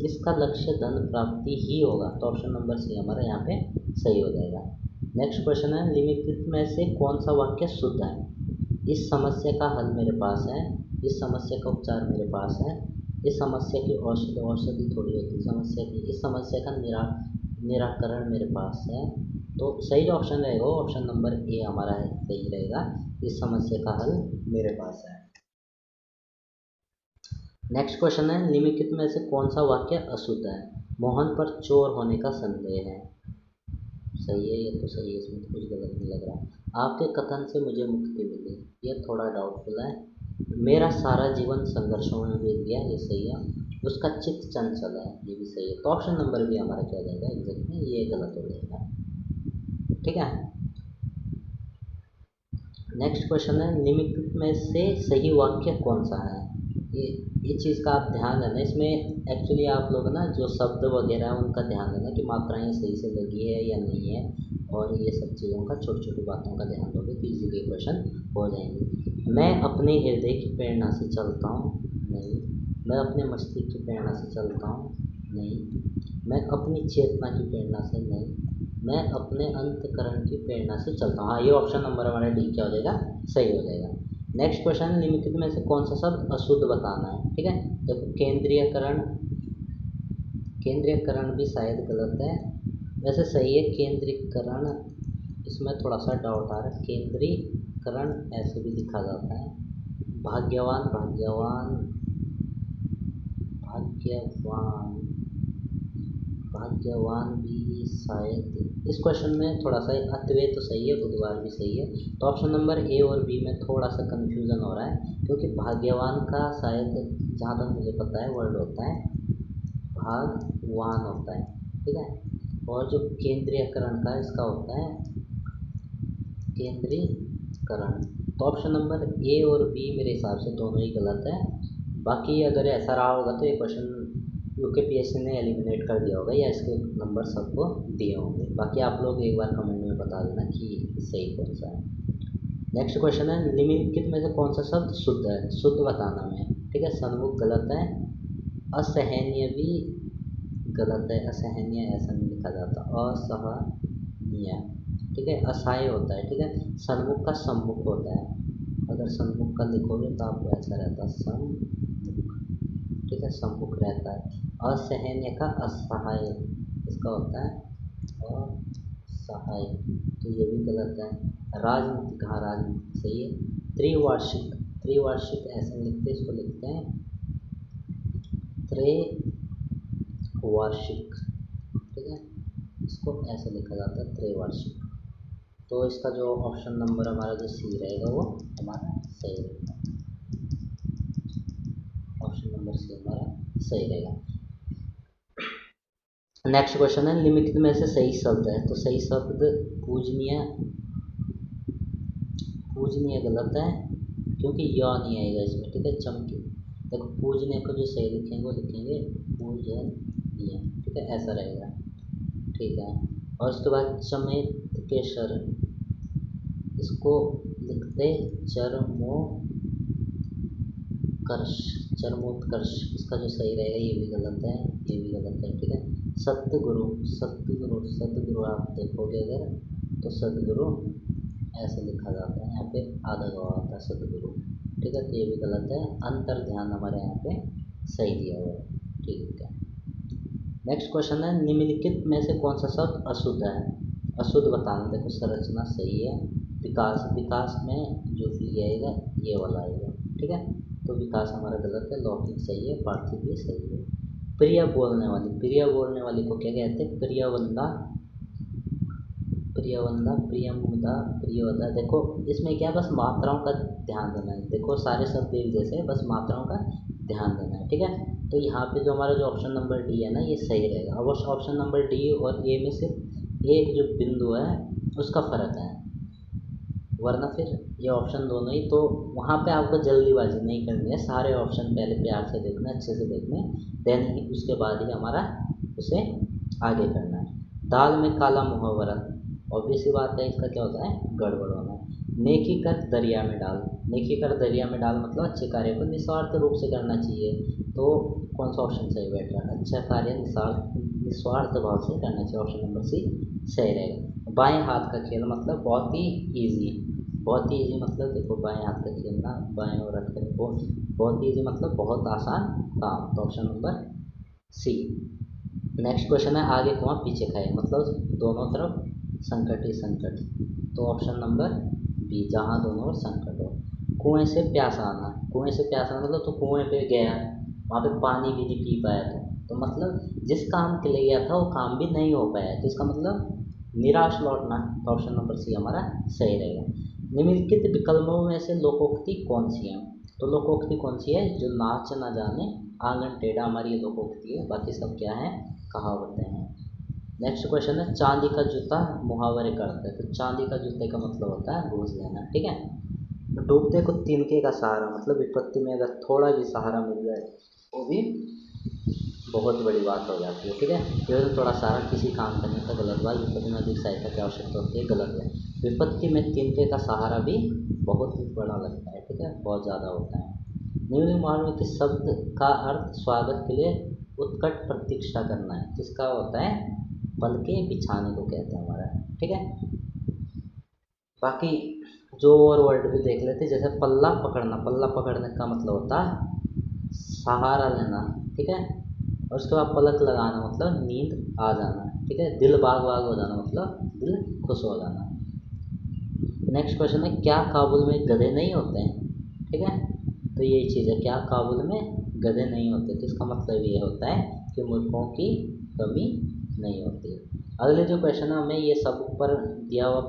इसका लक्ष्य धन प्राप्ति ही होगा, तो ऑप्शन नंबर सी हमारा यहाँ पे सही हो जाएगा। नेक्स्ट क्वेश्चन है, निम्नलिखित में से कौन सा वाक्य शुद्ध है। इस समस्या का हल मेरे पास है, इस समस्या का उपचार मेरे पास है, इस समस्या की औषधि थोड़ी होती है समस्या की, इस समस्या का निराकरण मेरे पास है, तो सही जो ऑप्शन रहेगा वो ऑप्शन नंबर ए हमारा है, सही रहेगा, इस समस्या का हल मेरे पास है। नेक्स्ट क्वेश्चन है, निम्नलिखित में से कौन सा वाक्य अशुद्ध है। मोहन पर चोर होने का संदेह है, सही है, ये तो सही है, इसमें तो कुछ गलत नहीं लग रहा। आपके कथन से मुझे मुक्ति मिली, ये थोड़ा डाउटफुल है। मेरा सारा जीवन संघर्षों में बीत गया, ये सही है। उसका चित्त चंचल है, ये भी सही है, तो ऑप्शन नंबर भी हमारा क्या हो जाएगा एग्जैक्ट में, ये गलत हो जाएगा, ठीक है। नेक्स्ट क्वेश्चन है, निम्नलिखित में से सही वाक्य कौन सा है। ये चीज़ का आप ध्यान देना, इसमें एक्चुअली आप लोग ना जो शब्द वगैरह है उनका ध्यान देना कि मात्राएं सही से लगी है या नहीं है, और ये सब चीज़ों का छोटी छोटी बातों का ध्यान दोगे तो इजीली क्वेश्चन हो जाएंगे। मैं अपने हृदय की प्रेरणा से चलता हूँ, नहीं। मैं अपने मस्तिष्क की प्रेरणा से चलता हूँ, नहीं। मैं अपनी चेतना की प्रेरणा से, नहीं। मैं अपने अंतकरण की प्रेरणा से चलता हूँ, हाँ ये ऑप्शन नंबर हमारा डी क्या हो जाएगा, सही हो जाएगा। नेक्स्ट क्वेश्चन, निम्नलिखित में से कौन सा शब्द अशुद्ध बताना है, ठीक है। देखो केंद्रीयकरण, केंद्रीयकरण भी शायद गलत है, वैसे सही है केंद्रीकरण, इसमें थोड़ा सा डाउट आ रहा है, केंद्रीकरण ऐसे भी लिखा जाता है। भाग्यवान, भाग्यवान, भाग्यवान, भाग्यवान भी शायद, इस क्वेश्चन में थोड़ा सा अत्वे तो सही है, बुधवार भी सही है, तो ऑप्शन नंबर ए और बी में थोड़ा सा कंफ्यूजन हो रहा है, क्योंकि भाग्यवान का शायद जहाँ तक मुझे पता है वर्ड होता है भागवान होता है, ठीक है। और जो केंद्रीयकरण का इसका होता है केंद्रीकरण, तो ऑप्शन नंबर ए और बी मेरे हिसाब से दोनों ही गलत है। बाकी अगर ऐसा रहा होगा तो ये क्वेश्चन यूकेपीएससी ने एलिमिनेट कर दिया होगा या इसके नंबर सबको दिए होंगे, बाकी आप लोग एक बार कमेंट में बता देना कि सही कौन सा है। नेक्स्ट क्वेश्चन है, निम्नलिखित में से कौन सा शब्द शुद्ध है, शुद्ध बताना में, ठीक है। सन्मुख गलत है, असहनीय भी गलत है, असहनीय ऐसा नहीं लिखा जाता, असहनीय, ठीक है। असहाय होता है, ठीक है। सन्मुख का सम्मुख होता है, अगर सन्मुख का लिखोगे तो आपको ऐसा रहता है सम्मुख, ठीक है, सम्मुख रहता है। असहनीय का असहाय इसका होता है असहाय, तो ये भी गलत है। राजनीतिक, हाँ राजनीतिक सही है। त्रिवार्षिक, त्रिवार्षिक ऐसे लिखते, इसको लिखते हैं त्रैवार्षिक, ठीक है, इसको ऐसे लिखा जाता है त्रैवार्षिक, तो इसका जो ऑप्शन नंबर हमारा जो सी रहेगा वो हमारा सही रहेगा, ऑप्शन नंबर सी हमारा सही रहेगा। नेक्स्ट क्वेश्चन है, निम्नलिखित में से सही शब्द है, तो सही शब्द पूजनीय, पूजनीय गलत है क्योंकि य नहीं आएगा इसमें, ठीक है। चमकी, देखो पूजनीय को जो सही लिखेंगे वो लिखेंगे पूजनीय, ठीक है, ऐसा रहेगा, ठीक है। और उसके बाद चमेत केसर, इसको लिखते चरमोत्कर्ष, चरमोत्कर्ष, इसका जो सही रहेगा ये भी गलत है, ये भी गलत है, ठीक है। सतगुरु, सतगुरु, सतगुरु आप देखोगे अगर तो सतगुरु ऐसे लिखा जाता है, यहाँ पे आधा गवा आता है सतगुरु, ठीक है, तो ये भी गलत है। अंतर ध्यान हमारे यहाँ पे सही दिया हुआ है, ठीक है। नेक्स्ट क्वेश्चन है, निम्नलिखित में से कौन सा शब्द अशुद्ध है, अशुद्ध बताना। देखो संरचना सही है, विकास, विकास में जो भी आएगा ये वाला आएगा, ठीक है, तो विकास हमारा गलत है। लौकिक सही है, पार्थिव भी सही है। प्रिय बोलने वाली, प्रिय बोलने वाली को क्या कहते हैं, प्रियवंदा, प्रियवंदा, प्रियमुदा, प्रियवदा। देखो इसमें क्या बस मात्राओं का ध्यान देना है, देखो सारे शब्द एक जैसे हैं, बस मात्राओं का ध्यान देना है, ठीक है। तो यहाँ पे जो हमारा जो ऑप्शन नंबर डी है ना ये सही रहेगा। अब ऑप्शन नंबर डी और ए में से एक जो बिंदु है उसका फ़र्क है, वरना फिर ये ऑप्शन दोनों ही, तो वहाँ पे आपको जल्दीबाजी नहीं करनी है, सारे ऑप्शन पहले प्यार से देखना, अच्छे से देखने, देन ही उसके बाद ही हमारा उसे आगे करना है। दाल में काला मुहावरा, ऑब्वियस सी बात है, इसका क्या होता है, गड़बड़ होना। नेकी कर दरिया में डाल, नेकी कर दरिया में डाल मतलब अच्छे कार्य को निस्वार्थ रूप से करना चाहिए, तो कौन सा ऑप्शन सही बैठ रहा है, अच्छा कार्य निस्वार्थ भाव से करना चाहिए, ऑप्शन नंबर सी सही रहेगा। बाएं हाथ का खेल मतलब बहुत ही ईजी, बहुत ही ईजी मतलब देखो बाएं हाथ का खेलना, बाएं और रख कर बहुत ईजी मतलब बहुत आसान काम, तो option number C. Next question है आगे कुआं पीछे खाए मतलब दोनों तरफ संकट ही संकट, तो ऑप्शन नंबर बी, जहाँ दोनों ओर संकट हो। कुएं से प्यासा आना, कुएं से प्यासा आना मतलब तो कुएं पे गया, वहाँ पे पानी भी नहीं पी पाया तो मतलब जिस काम के लिए गया था वो काम भी नहीं हो पाया, तो इसका मतलब निराश लौटना, तो ऑप्शन नंबर सी हमारा सही रहेगा। निम्नलिखित विकल्पों में से लोकोक्ति कौन सी है, तो लोकोक्ति कौन सी है, जो नाच न जाने आंगन टेढ़ा, हमारी ये लोकोक्ति है, बाकी सब क्या है, कहावतें हैं। नेक्स्ट क्वेश्चन है चांदी का जूता मुहावरे का अर्थ है, तो चांदी का जूते का मतलब होता है घूस लेना, ठीक है। डूबते को तिनके का सहारा मतलब विपत्ति में अगर थोड़ा भी सहारा मिल जाए वो भी बहुत बड़ी बात हो जाती है, ठीक है। केवल थोड़ा सहारा किसी काम करने का गलत बात, विपत्ति में अधिक सहायता की आवश्यकता होती है, गलत है। विपत्ति में तिनके का सहारा भी बहुत ही बड़ा लगता है, ठीक है, बहुत ज़्यादा होता है। निम्न मानव के शब्द का अर्थ स्वागत के लिए उत्कट प्रतीक्षा करना है, जिसका होता है पलके बिछाने को कहते हैं हमारा, ठीक है। बाकी जो और वर्ड भी देख लेते, जैसे पल्ला पकड़ना, पल्ला पकड़ने का मतलब होता है सहारा लेना, ठीक है। और उसके बाद पलक लगाना मतलब नींद आ जाना, ठीक है। दिल बाग बाग हो जाना मतलब दिल खुश हो जाना। नेक्स्ट क्वेश्चन है क्या काबुल में गधे नहीं होते हैं, ठीक है, तो यही चीज़ है, क्या काबुल में गधे नहीं होते, तो इसका मतलब ये होता है कि मूर्खों की कमी नहीं होती। अगले जो क्वेश्चन है हमें ये सब ऊपर दिया हुआ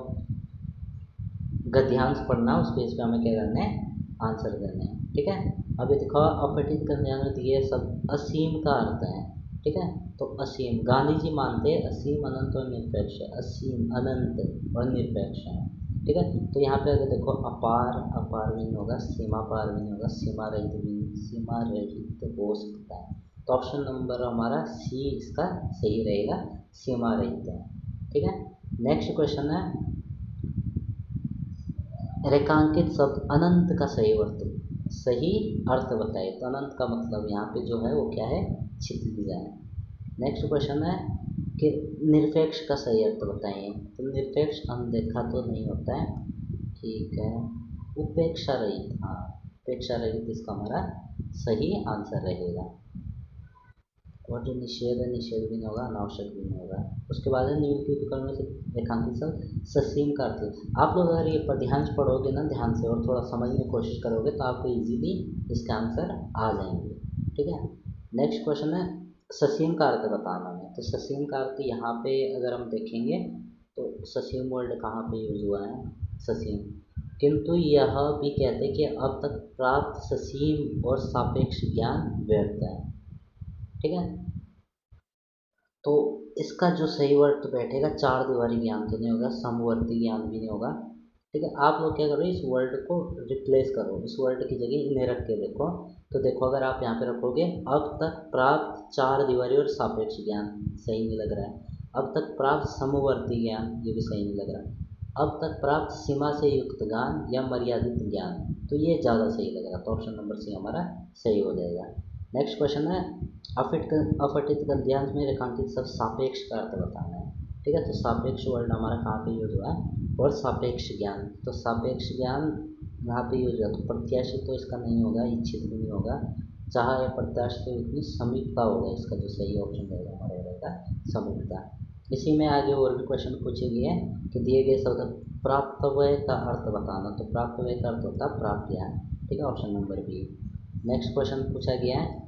गद्यांश पढ़ना, उस पेज पे हमें क्या करना है, आंसर देने हैं, ठीक है। अभी देखो अपठित गद्यांश में दिए सब असीम का अर्थ है, ठीक है। तो असीम, गांधी जी मानते हैं असीम अनंत और निरपेक्ष है, असीम अनंत और निरपेक्ष है, ठीक है। तो यहाँ पे अगर देखो अपार, अपार भी नहीं होगा, सीमा पार भी नहीं होगा, सीमा रहित भी, सीमा रहित हो सकता है, तो ऑप्शन नंबर हमारा सी इसका सही रहेगा, सीमा रहित है, ठीक है। नेक्स्ट क्वेश्चन है रेखांकित शब्द अनंत का सही अर्थ बताइए, तो अनंत का मतलब यहाँ पे जो है वो क्या है, क्षितिज है। नेक्स्ट क्वेश्चन है कि निरपेक्ष का सही अर्थ बताइए, तो निरपेक्ष अनदेखा तो नहीं होता है, ठीक है। उपेक्षा रहित, हाँ उपेक्षा रहित इसका हमारा सही आंसर रहेगा। और जो निषेध है, निषेध भी नहीं होगा, अनावश्यक भी नहीं होगा। उसके बाद है निम्नलिखित विकल्प में से रेखांकित शब्द ससीम का अर्थ, आप लोग अगर ये पद्यांश पढ़ोगे ना ध्यान से और थोड़ा समझने की कोशिश करोगे तो आपको इजीली इसके आंसर आ जाएंगे, ठीक है। नेक्स्ट क्वेश्चन है ससीम का अर्थ बताना है, तो ससीम का अर्थ यहाँ पे अगर हम देखेंगे तो ससीम वर्ड कहाँ पे यूज हुआ है, ससीम, किंतु यह भी कहते हैं कि अब तक प्राप्त ससीम और सापेक्ष ज्ञान व्यर्थ है, ठीक है। तो इसका जो सही वर्ड बैठेगा चार दीवारी ज्ञान तो नहीं होगा, समवर्ती ज्ञान भी नहीं होगा, ठीक है। आप लोग क्या करो इस वर्ड को रिप्लेस करो, इस वर्ड की जगह इन्हें रख के देखो, तो देखो अगर आप यहाँ पे रखोगे अब तक प्राप्त चार दीवारी और सापेक्ष ज्ञान, सही नहीं लग रहा है। अब तक प्राप्त समवर्ती ज्ञान, ये भी सही नहीं लग रहा है। अब तक प्राप्त सीमा से युक्त ज्ञान या मर्यादित ज्ञान, तो ये ज़्यादा सही लग रहा है, तो ऑप्शन नंबर सी हमारा सही हो जाएगा। नेक्स्ट क्वेश्चन है अपठित गद्यांश में रेखांकित सब सापेक्ष का अर्थ बताना है, ठीक है। तो सापेक्ष वर्ड हमारा कहाँ पे यूज हुआ है, और सापेक्ष ज्ञान, तो सापेक्ष ज्ञान यहाँ पे यूज हुआ, तो प्रत्याशी तो इसका नहीं होगा, इच्छित भी नहीं होगा, चाह या प्रत्याशी तो इतनी समीपता होगा, इसका जो सही ऑप्शन रहेगा हमारा रहेगा समीपता। इसी में आगे और भी क्वेश्चन पूछे गए हैं कि दिए गए शब्द प्राप्तव्य का अर्थ बताना, तो प्राप्तव्य का अर्थ होता है प्राप्त ज्ञान, ठीक है, option number B. Next question पूछा गया है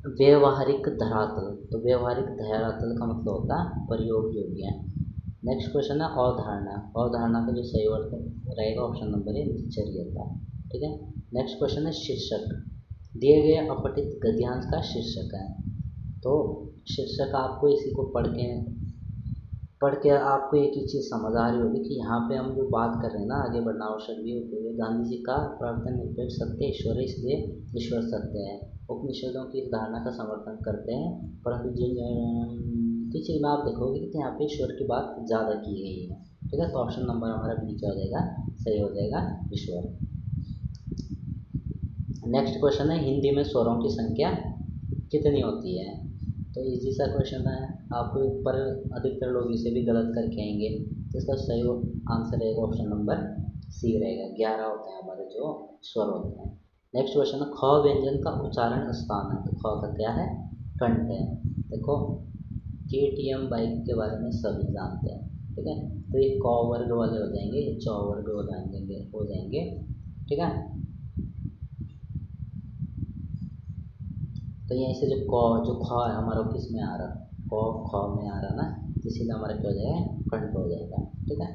व्यवहारिक धरातल, तो व्यवहारिक धरातल का मतलब होता है प्रयोग योग्य। नेक्स्ट क्वेश्चन है अवधारणा, अवधारणा का जो सही अर्थ रहेगा ऑप्शन नंबर ए निश्चर्यता, ठीक है। नेक्स्ट क्वेश्चन है शीर्षक, दिए गए अपठित गद्यांश का शीर्षक है, तो शीर्षक आपको इसी को पढ़ के पढ़ के आपको एक ही चीज़ समझ आ रही होगी कि यहाँ पे हम जो बात कर रहे हैं ना, आगे बढ़ना आवश्यक भी होते हुए, गांधी जी का प्रवर्तन निरपेक्ष सत्य ईश्वर है, इसलिए ईश्वर सत्य है। उपनिषदों की इस धारणा का समर्थन करते हैं, परंतु जिन किसी में आप देखोगे कि यहाँ पे ईश्वर की बात ज़्यादा की गई है। ठीक है, तो ऑप्शन नंबर हमारा बी क्या हो जाएगा, सही हो जाएगा, ईश्वर। नेक्स्ट क्वेश्चन है, हिंदी में स्वरों की संख्या कितनी होती है? तो इजी सा क्वेश्चन है, आपको ऊपर अधिकतर लोग इसे भी गलत करके आएंगे, तो इसका सही आंसर रहेगा ऑप्शन नंबर सी रहेगा। 11 होते हैं हमारे जो स्वर होते हैं। नेक्स्ट क्वेश्चन है, ख व्यंजन का उच्चारण स्थान है, तो ख का क्या है, कंठ है। देखो KTM बाइक के बारे में सभी जानते हैं, ठीक है, तो ये क वर्ग वाले हो जाएंगे, ये च वर्ग हो जाएंगे, ठीक है। तो यहीं से जो ख है हमारा किस में आ रहा, क ख में आ रहा ना, इसीलिए हमारा क्या हो जाएगा, कंठ हो जाएगा, ठीक है।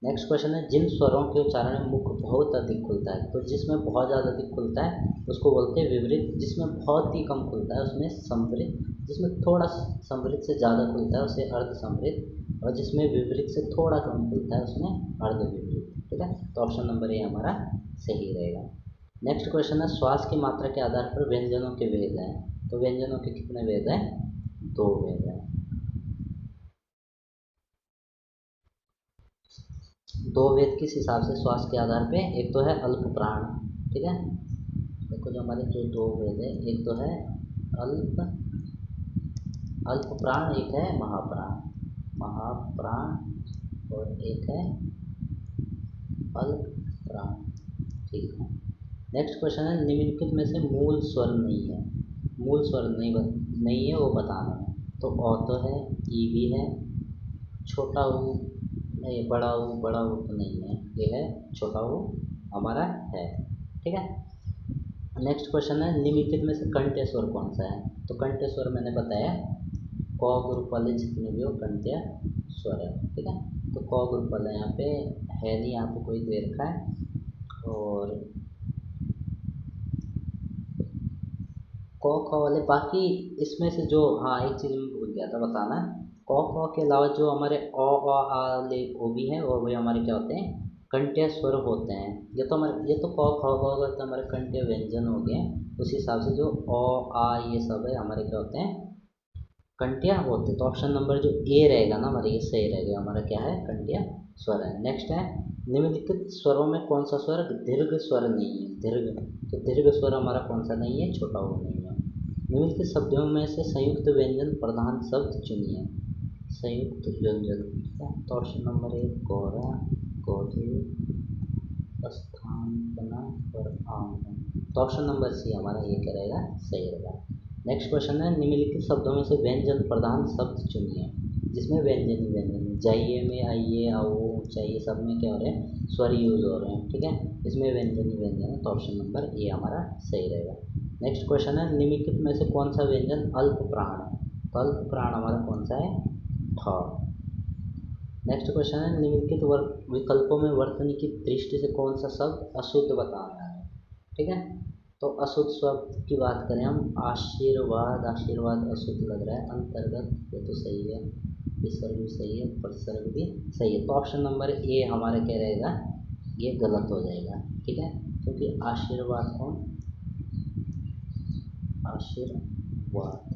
नेक्स्ट क्वेश्चन है, जिन स्वरों के उच्चारण में मुख बहुत अधिक खुलता है, तो जिसमें बहुत ज़्यादा अधिक खुलता है उसको बोलते हैं विवृत, जिसमें बहुत ही कम खुलता है उसमें संवृत, जिसमें थोड़ा संवृत से ज़्यादा खुलता है उसे अर्ध संवृत, और जिसमें विवृत से थोड़ा कम खुलता है उसमें अर्ध विवृत, ठीक है। तो ऑप्शन नंबर ए हमारा सही रहेगा। नेक्स्ट क्वेश्चन है, श्वास की मात्रा के आधार पर व्यंजनों के वेद हैं, तो व्यंजनों के कितने वेद हैं, 2 वेद हैं। 2 वेद किस हिसाब से श्वास के आधार पे, एक तो है अल्प प्राण, ठीक है, देखो जो हमारे जो 2 वेद है, एक तो है अल्प अल्प प्राण, एक है महाप्राण, और एक है अल्प प्राण, ठीक है। नेक्स्ट क्वेश्चन है, निम्नलिखित में से मूल स्वर नहीं है, मूल स्वर नहीं है वो बताना है, तो अ तो है, ई भी है, छोटा ऊ नहीं, बड़ा ऊ तो नहीं है, ये है छोटा ऊ हमारा है, ठीक है। नेक्स्ट क्वेश्चन है, निम्नलिखित में से कंठ्य स्वर कौन सा है, तो कंठ्य स्वर मैंने बताया क ग्रुप वाले जितने भी हो कंठ्य स्वर है, ठीक है। तो क ग्रुप वाला यहाँ पे है नहीं, यहाँ पे कोई दे रखा है, और क ख वाले बाकी इसमें से जो, हाँ एक चीज़ मैं भूल गया था बताना, क ख के अलावा जो हमारे अ आ ले वो भी हैं, और वे हमारे क्या होते हैं, कंठ्य स्वर होते हैं। ये तो क ख ग तो हमारे कंठ्य व्यंजन हो गए, उस हिसाब से जो अ आ ये सब है हमारे क्या होते हैं, कंठ्य होते। तो ऑप्शन नंबर जो ए रहेगा ना हमारा, ये सही रहेगा, हमारा क्या है, कंठ्य स्वर है। नेक्स्ट है, निम्नलिखित स्वरों में कौन सा स्वर दीर्घ स्वर नहीं है, तो दीर्घ स्वर हमारा कौन सा नहीं है, छोटा वो नहीं है। निम्नलिखित शब्दों में से संयुक्त व्यंजन प्रधान शब्द चुनिए, संयुक्त व्यंजन, तो option number A Gaura, Gauri, स्थान और आम, तो ऑप्शन नंबर सी हमारा ये क्या रहेगा, सही रहेगा। नेक्स्ट क्वेश्चन है, निम्नलिखित शब्दों में से व्यंजन प्रधान शब्द चुनिए, जिसमें व्यंजन जाइए में, आइए, आओ, चाहिए, सब में क्या हो रहे हैं, स्वर यूज हो रहे हैं, ठीक है, इसमें व्यंजन है, तो ऑप्शन नंबर ए हमारा सही रहेगा। नेक्स्ट क्वेश्चन है, निम्नलिखित में से कौन सा व्यंजन अल्प प्राण है, तो अल्प प्राण हमारा कौन सा है, ठ। नेक्स्ट क्वेश्चन है, निम्नलिखित विकल्पों में वर्तनी की दृष्टि से कौन सा शब्द अशुद्ध बताना है, ठीक है। तो अशुद्ध शब्द की बात करें हम, आशीर्वाद अशुद्ध लग रहा है, अंतर्गत ये तो सही है, विसर्ग भी सही है, प्रसर्ग भी सही है, तो ऑप्शन नंबर ए हमारा क्या रहेगा, ये गलत हो जाएगा, ठीक है, क्योंकि आशीर्वाद कौन, आशीर्वाद,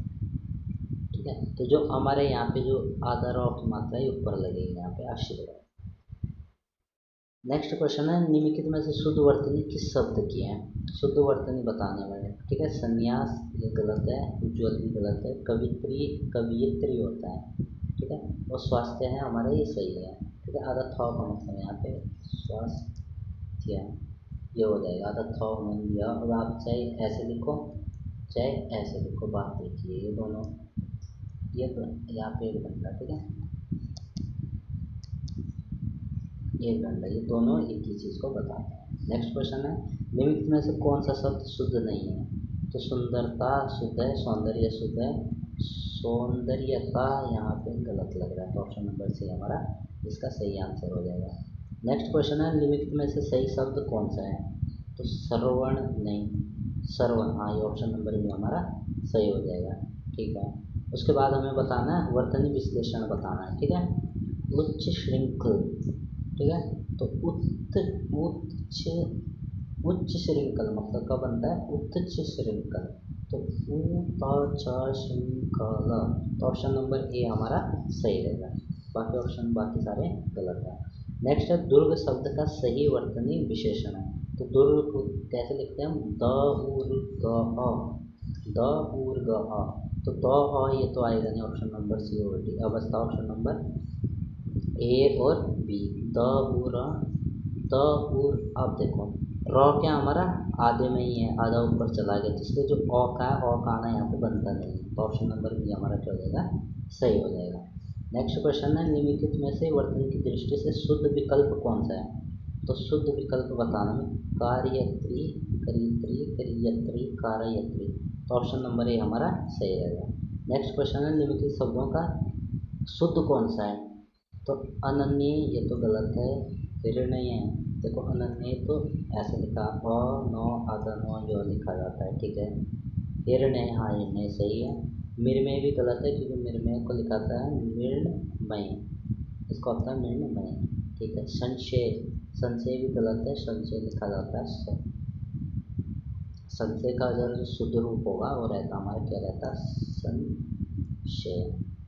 ठीक है, तो जो हमारे यहाँ पे जो आधा रॉ की मात्रा है ऊपर लगेगी यहाँ पे, आशीर्वाद। नेक्स्ट क्वेश्चन है, निम्नलिखित में से शुद्ध वर्तनी किस शब्द की है, शुद्ध वर्तनी बताने वाले, ठीक है, संन्यास ये गलत है, उज्ज्वल भी गलत है, कवियत्री होता है, ठीक है, और स्वास्थ्य है हमारा, ये सही है, ठीक है, आधा थौ का मतलब यहाँ पे स्वास्थ्य ये हो जाएगा, आधा थौ मन दिया, और आप चाहे ऐसे लिखो चाहे ऐसे लिखो, बात देखिए ये दोनों, ये यहाँ पे एक घंटा, ठीक है, एक घंटा, ये दोनों एक ही चीज़ को बताते हैं। नेक्स्ट क्वेश्चन है, निम्नलिखित में से कौन सा शब्द शुद्ध नहीं है, तो सुंदरता शुद्ध है, सौंदर्य शुद्ध है, सौंदर्यता यहाँ पे गलत लग रहा है, तो ऑप्शन नंबर सी हमारा इसका सही आंसर हो जाएगा। नेक्स्ट क्वेश्चन है, निम्नलिखित में से सही शब्द कौन सा है, तो श्रवण नहीं, श्रवण, हाँ ये ऑप्शन नंबर भी हमारा सही हो जाएगा, ठीक है। उसके बाद हमें बताना है वर्तनी विश्लेषण बताना है, ठीक है, उच्च श्रृंखल, ठीक है। तो उच्च उच्च श्रृंखल मतलब का बनता है उच्च श्रृंखल, तो ऊता श्रृंखला, तो ऑप्शन नंबर ए हमारा सही रहेगा, बाकी ऑप्शन बाकी सारे गलत है। नेक्स्ट है दुर्ग शब्द का सही वर्तनी विशेषण है, तो दुर्ग को कैसे लिखते हैं हम, द उर ग अ, द उर ग अ, तो द अ ये तो आएगा नहीं, ऑप्शन नंबर सी और डी। अब बचता ऑप्शन नंबर ए और बी, द उर द उर। अब देखो रॉ क्या हमारा आधे में ही है, आधा ऊपर चला गया, तो इसलिए जो अ का है अ का आना यहाँ पे बनता नहीं है, तो ऑप्शन नंबर बी हमारा क्या हो जाएगा, सही हो जाएगा। नेक्स्ट क्वेश्चन है निम्नलिखित में से वर्तन की दृष्टि से शुद्ध विकल्प कौन सा है, तो शुद्ध विकल्प बताना में कार्यत्री करित्री करियत्री कारयत्री, तो ऑप्शन नंबर ए हमारा सही रहेगा। नेक्स्ट क्वेश्चन है निम्नलिखित शब्दों का शुद्ध कौन सा है, तो अनन्य ये तो गलत है, हिरण्य है, देखो अनन्य तो ऐसे लिखा अ नौ आधा नौ जो लिखा जाता है, ठीक है। हिरण्य, हाँ हिरण्य सही है। मृण्मय भी गलत है क्योंकि मृण्मय को लिखा था मृण्मय, इसको होता है मृण्मय, ठीक है। संशय, संशय भी गलत है, संशय लिखा जाता है संशय का अगर जो शुद्ध रूप होगा वो रहता हमारा क्या रहता, संशय,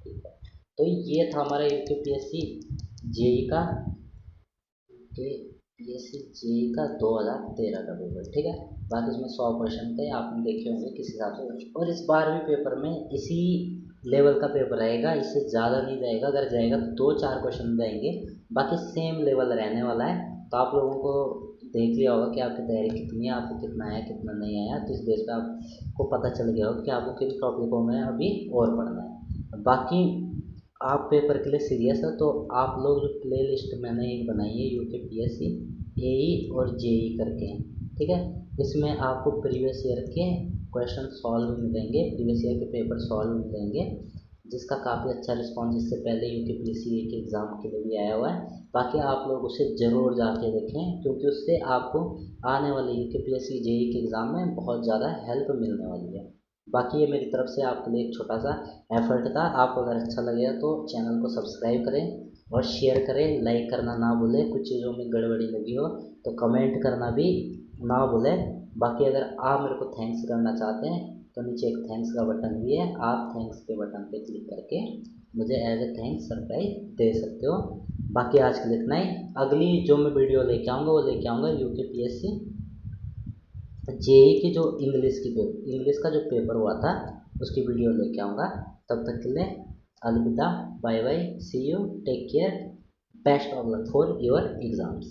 ठीक है। तो ये था हमारा यूपीएससी जेई का, यूपीएससी जेई का 2013 का पेपर, ठीक है। बाकी उसमें 100 क्वेश्चन थे, आपने देखे होंगे किस हिसाब से, और इस बार भी पेपर में इसी लेवल का पेपर रहेगा, इससे ज़्यादा नहीं जाएगा, अगर जाएगा तो 2-4 क्वेश्चन जाएंगे, बाकी सेम लेवल रहने वाला है। तो आप लोगों को देख लिया होगा कि आपकी तैयारी कितनी है, आपको कितना आया कितना नहीं आया, तो इस बेस पर आपको पता चल गया होगा कि आपको किन टॉपिकों में अभी और पढ़ना है। बाकी आप पेपर के लिए सीरियस है तो आप लोग जो प्ले लिस्ट मैंने एक बनाई है यूपीएससी एई और जेई करके, ठीक है। इसमें आपको प्रीवियस ईयर के क्वेश्चन सॉल्व मिलेंगे, प्रीवियस ईयर के पेपर सॉल्व मिलेंगे, जिसका काफ़ी अच्छा रिस्पॉन्स इससे पहले यूपीएससी के एग्ज़ाम के लिए भी आया हुआ है। बाकी आप लोग उसे ज़रूर जाके देखें क्योंकि उससे आपको आने वाले यूपीएससी जेई के एग्ज़ाम में बहुत ज़्यादा हेल्प मिलने वाली है। बाकी ये मेरी तरफ से आपके लिए एक छोटा सा एफर्ट था, आपको अगर अच्छा लगेगा तो चैनल को सब्सक्राइब करें और शेयर करें, लाइक करना ना भूलें, कुछ चीज़ों में गड़बड़ी लगी हो तो कमेंट करना भी ना भूलें। बाकी अगर आप मेरे को थैंक्स करना चाहते हैं तो नीचे एक थैंक्स का बटन भी है, आप थैंक्स के बटन पे क्लिक करके मुझे एज ए थैंक्स सरप्राइज दे सकते हो। बाकी आज के लिए इतना ही, अगली जो मैं वीडियो लेके आऊँगा वो लेके आऊँगा यूपीएससी जेई की जो इंग्लिश का जो पेपर हुआ था उसकी वीडियो लेके आऊँगा। तब तक के लिए अलविदा, bye bye, see you, take care, best of luck for your exams.